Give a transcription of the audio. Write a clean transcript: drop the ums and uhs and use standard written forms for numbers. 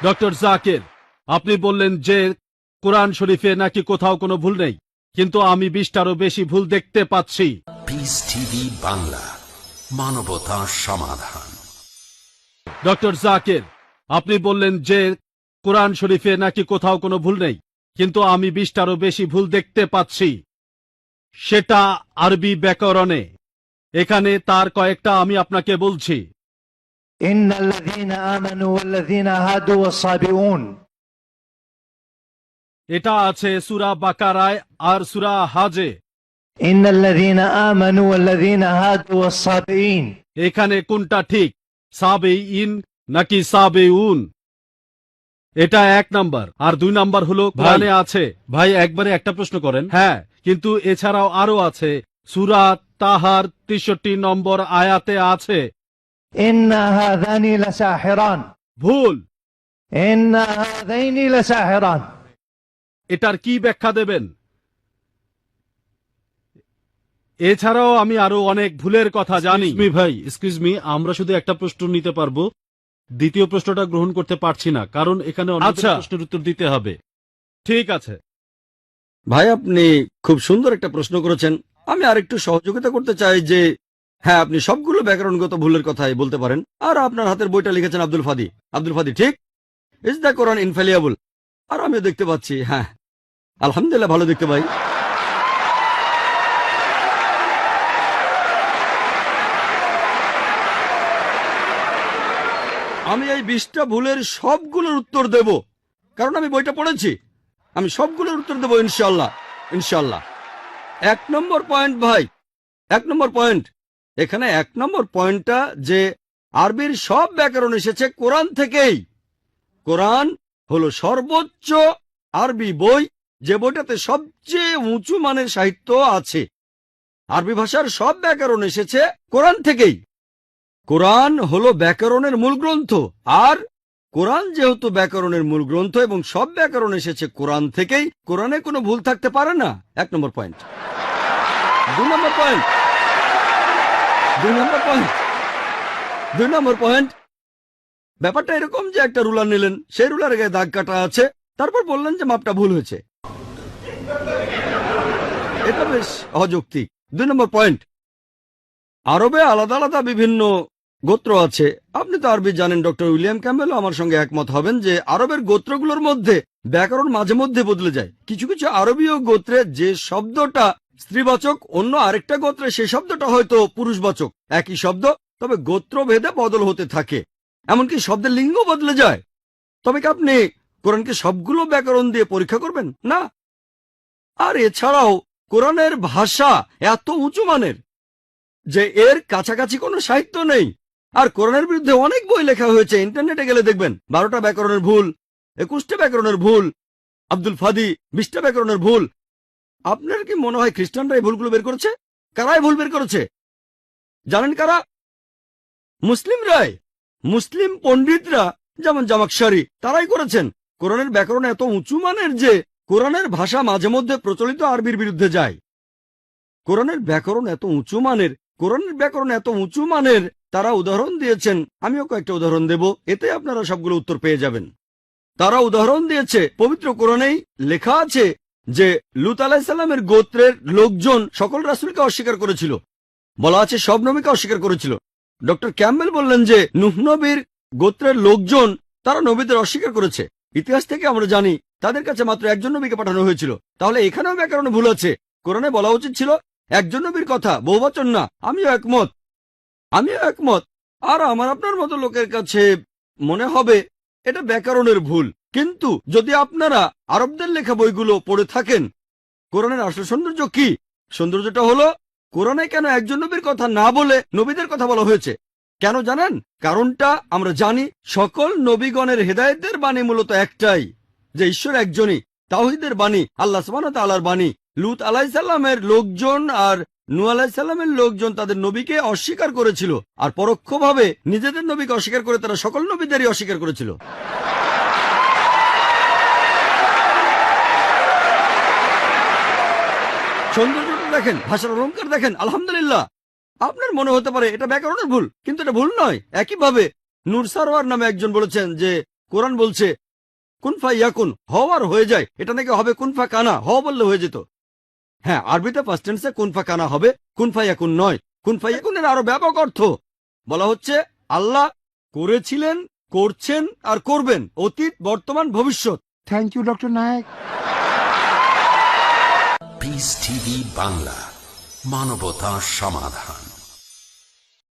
Doctor Zakir, আপনি বললেন যে কোরআন শরীফে নাকি কোথাও কোনো ভুল নেই, কিন্তু আমি 20টারও বেশি ভুল দেখতে পাচ্ছি। পিস টিভি বাংলা, মানবতা সমাধান। ডক্টর জাকির, আপনি বললেন যে কোরআন শরীফে নাকি কোথাও কোনো ভুল নেই, কিন্তু আমি 20টারও বেশি ভুল দেখতে পাচ্ছি, সেটা আরবি ব্যাকরণে। এখানে তার কয়েকটা আমি আপনাকে বলছি। ইন্নাল্লাযীনা আমানু ওয়াল্লাযীনা হাদু ওয়াস-সাবিউন, এটা আছে সূরা বাকারায় আর সূরা হাজে। ইন্নাল্লাযীনা আমানু ওয়াল্লাযীনা হাদু ওয়াস-সাবিঈন, এখানে কোনটা ঠিক, সাবেইন নাকি সাবেউন? এটা 1 নাম্বার। আর 2 নাম্বার হলো কোরআনে আছে। ভাই একবারে একটা প্রশ্ন করেন। হ্যাঁ, কিন্তু এছাড়াও আরো আছে। সূরা তাহার 63 নম্বর আয়াতে আছে। ইন্না হাযানি লাসাহিরান, ভুল। ইন্না হাযাইনি লাসাহিরান। এটার কি ব্যাখ্যা দেবেন? এছাড়াও আমি আরো অনেক ভুলের কথা জানি। ভাই এক্সকিউজ মি, আমরা শুধু একটা প্রশ্ন নিতে পারবো, দ্বিতীয় প্রশ্নটা গ্রহণ করতে পারছি না, কারণ এখানে অনেক প্রশ্নের উত্তর দিতে হবে। ঠিক আছে ভাই, আপনি খুব সুন্দর একটা প্রশ্ন করেছেন। আমি আরেকটু সহযোগিতা করতে চাই যে হ্যাঁ, আপনি সবগুলো ব্যাকরণগত ভুলের কথাই বলতে পারেন। আর আপনার হাতের বইটা লিখেছেন আব্দুল ফাদি। আব্দুল ফাদি ঠিক, ইজ দ্য কোরআন ইনফ্যালিয়েবল? আর আমিও দেখতে পাচ্ছি, হ্যাঁ আলহামদুলিল্লাহ ভালো দেখতে পাই। আমি এই 20টা ভুলের সবগুলোর উত্তর দেব, কারণ আমি বইটা পড়েছি। আমি সবগুলোর উত্তর দেব ইনশাল্লাহ, ইনশাল্লাহ। 1 নম্বর পয়েন্ট ভাই, 1 নম্বর পয়েন্ট। এখানে 1 নম্বর পয়েন্টটা যে আরবির সব ব্যাকরণ এসেছে কোরআন থেকেই। কোরআন হলো সর্বোচ্চ আরবি বই, যে বইটাতে সবচেয়ে উঁচু মানের সাহিত্য আছে। আরবি ভাষার সব ব্যাকরণ এসেছে কোরআন থেকেই। কোরআন হলো ব্যাকরণের মূল গ্রন্থ, আর কোরআন যেহেতু ব্যাকরণের মূল গ্রন্থ এবং সব ব্যাকরণ এসেছে কোরআন থেকেই, কোরআনে কোনো ভুল থাকতে পারে না। 1 নম্বর পয়েন্ট। 2 নম্বর পয়েন্ট, 2 নম্বর পয়েন্ট, 2 নম্বর পয়েন্ট। ব্যাপারটা এরকম যে একটা রুলার নিলেন, সেই রুলারের গায়ে দাগ কাটা আছে, তারপর বললেন যে মাপটা ভুল হয়েছে। এটা বেশ অযৌক্তিক। 2 নম্বর পয়েন্ট, আরবে আলাদা আলাদা বিভিন্ন গোত্র আছে। আপনি তো আরবি জানেন, ডক্টর উইলিয়াম ক্যাম্বেলও আমার সঙ্গে একমত হবেন যে আরবের গোত্রগুলোর মধ্যে ব্যাকরণ মাঝে মধ্যে বদলে যায়। কিছু কিছু আরবীয় গোত্রে যে শব্দটা স্ত্রীবাচক, অন্য আরেকটা গোত্রে সেই শব্দটা হয়তো পুরুষবাচক। একই শব্দ, তবে গোত্র ভেদে বদল হতে থাকে। এমনকি শব্দের লিঙ্গ বদলে যায়। তবে কি আপনি কোরআনকে সবগুলো ব্যাকরণ দিয়ে পরীক্ষা করবেন? না। আর এছাড়াও কোরআনের ভাষা এত উঁচু মানের যে এর কাছাকাছি কোনো সাহিত্য নেই। আর কোরআনের বিরুদ্ধে অনেক বই লেখা হয়েছে, ইন্টারনেটে গেলে দেখবেন 12টা ব্যাকরণের ভুল, 21টা ব্যাকরণের ভুল, আব্দুল ফাদি 20টা ব্যাকরণের ভুল। আপনার কি মনে হয় খ্রিস্টানরা এই ভুলগুলো বের করেছে? কারাই ভুল বের করেছে জানেন? কারা? মুসলিমরাই। মুসলিম পণ্ডিতরা, যেমন জামাকশারি, তারাই করেছেন। কোরআনের ব্যাকরণ এত উঁচু মানের যে কোরআনের ভাষা মাঝে মধ্যে প্রচলিত আরবির বিরুদ্ধে যায়। কোরআনের ব্যাকরণ এত উঁচু মানের, কোরআনের ব্যাকরণ এত উঁচু মানের, তারা উদাহরণ দিয়েছেন। আমিও কয়েকটা উদাহরণ দেব, এতে আপনারা সবগুলো উত্তর পেয়ে যাবেন। তারা উদাহরণ দিয়েছে, পবিত্র কোরআনেই লেখা আছে যে লূত আলাইহিসসালামের গোত্রের লোকজন সকল রাসূলকে অস্বীকার করেছিল। বলা আছে সব নবীকে অস্বীকার করেছিল। ডক্টর ক্যাম্বেল বললেন যে নূহ নবীর গোত্রের লোকজন, তারা নবীদের অস্বীকার করেছে। ইতিহাস থেকে আমরা জানি তাদের কাছে মাত্র একজন নবীকে পাঠানো হয়েছিল। তাহলে এখানেও ব্যাকরণে ভুল আছে। কোরআনে বলা উচিত ছিল একজন নবীর কথা, বহুবচন না। আমিও একমত, আমিও একমত। আর আমার আপনার মতো লোকের কাছে মনে হবে এটা ব্যাকরণের ভুল। কিন্তু যদি আপনারা আরবদের লেখা বইগুলো পড়ে থাকেন, কোরআনের আসল সৌন্দর্য কি? সৌন্দর্যটা হলো কোরআনে কেন একজন নবীর কথা না বলে নবীদের কথা বলা হয়েছে। কেন জানেন? কারণটা আমরা জানি। সকল নবীগণের হেদায়েতের বাণী মূলত একটাই, যে ঈশ্বর একজনই। তাওহীদের বাণী, আল্লাহ সুবহানাহু ওয়া তাআলার বাণী। লূত আলাইহিসসালামের লোকজন আর নূহ আলাইহিসসালামের লোকজন তাদের নবীকে অস্বীকার করেছিল, আর পরোক্ষভাবে নিজেদের নবীকে অস্বীকার করে তারা সকল নবীদেরই অস্বীকার করেছিল। সৌন্দর্যটা দেখেন, ভাষার অলঙ্কার দেখেন, আলহামদুলিল্লাহ। আপনার মনে হতে পারে এটা ব্যাকরণের ভুল, কিন্তু এটা ভুল নয়। একইভাবে নূর সারওয়ার নামে একজন বলেছেন যে কোরআন বলছে কুনফা ইয়াকুন, হওয়ার হয়ে যায়, এটা নাকি হবে কুনফা কানা, হওয়া বললে হয়ে যেত। হ্যাঁ, আরবিতে ফার্স্ট টেন্সে কুনফা কানা হবে, কুনফা ইয়াকুন নয়। কুনফা ইয়াকুনের আরো ব্যাপক অর্থ। বলা হচ্ছে আল্লাহ করেছিলেন, করছেন আর করবেন, অতীত, বর্তমান, ভবিষ্যৎ। Thank you doctor Naik. Peace TV Bangla, মানবতা সমাধান।